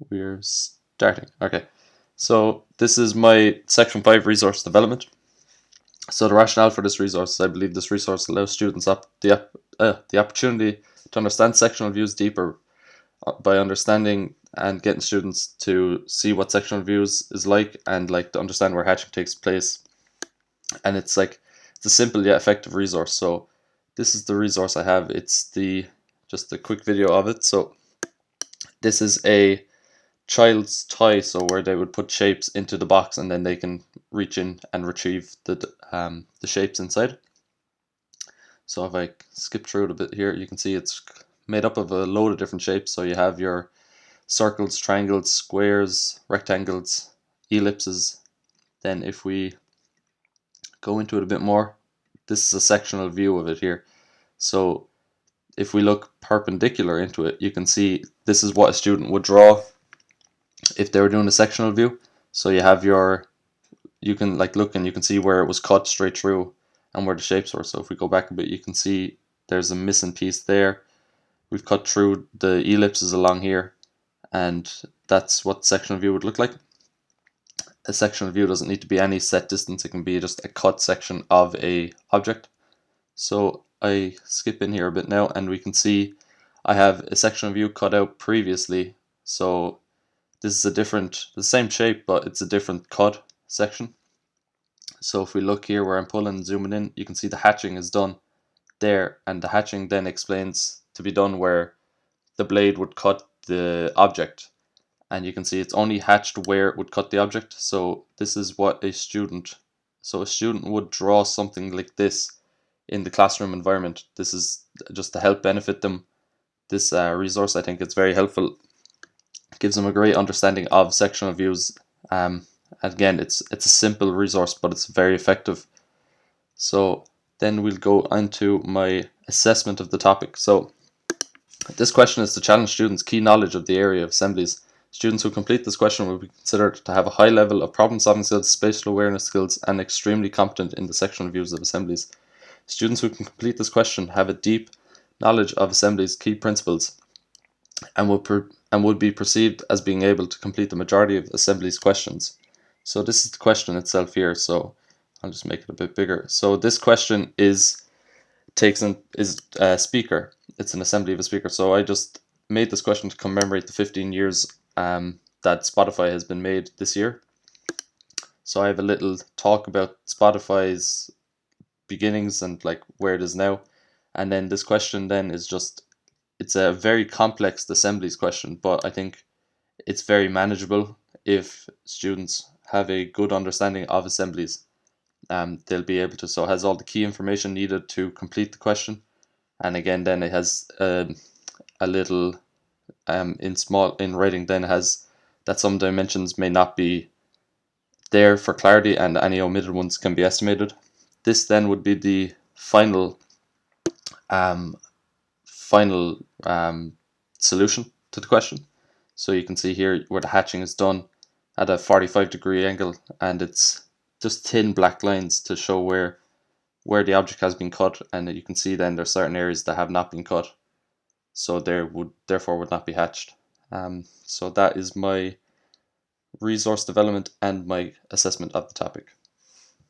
We're starting. Okay. So this is my Section 5 resource development. So the rationale for this resource, I believe this resource allows students the opportunity to understand sectional views deeper by understanding and getting students to see what sectional views is like and like to understand where hatching takes place. And it's a simple yet effective resource. So this is the resource I have. It's just a quick video of it. So this is a child's toy, so where they would put shapes into the box and then they can reach in and retrieve the shapes inside. So if I skip through it a bit here, you can see it's made up of a load of different shapes. So you have your circles, triangles, squares, rectangles, ellipses. Then if we go into it a bit more, this is a sectional view of it here. So if we look perpendicular into it, you can see this is what a student would draw if they were doing a sectional view. So you have you can look and you can see where it was cut straight through and where the shapes were. So if we go back a bit, you can see there's a missing piece there. We've cut through the ellipses along here, and that's what sectional view would look like. A sectional view doesn't need to be any set distance. It can be just a cut section of a object. So I skip in here a bit now, and we can see I have a sectional view cut out previously. So this is the same shape, but it's a different cut section. So if we look here where I'm pulling and zooming in, you can see the hatching is done there, and the hatching then explains to be done where the blade would cut the object, and you can see it's only hatched where it would cut the object. So this is what a student would draw something like this in the classroom environment. This is just to help benefit them. This resource, I think it's very helpful. It gives them a great understanding of sectional views. Again, it's a simple resource, but it's very effective. So then we'll go into my assessment of the topic. So this question is to challenge students' key knowledge of the area of assemblies. Students who complete this question will be considered to have a high level of problem-solving skills, spatial awareness skills, and extremely competent in the sectional views of assemblies. Students who can complete this question have a deep knowledge of assemblies' key principles and would be perceived as being able to complete the majority of assemblies questions. So this is the question itself here. So I'll just make it a bit bigger. So this question is a speaker. It's an assembly of a speaker. So I just made this question to commemorate the 15 years that Spotify has been made this year. So I have a little talk about Spotify's beginnings and like where it is now. And then this question then is it's a very complex assemblies question, but I think it's very manageable if students have a good understanding of assemblies. They'll be able to. So it has all the key information needed to complete the question, and again, then it has a little in writing. Then it has that some dimensions may not be there for clarity, and any omitted ones can be estimated. This then would be the final solution to the question. So you can see here where the hatching is done at a 45-degree angle, and it's just thin black lines to show where the object has been cut, and you can see then there's certain areas that have not been cut, so therefore would not be hatched. So that is my resource development and my assessment of the topic.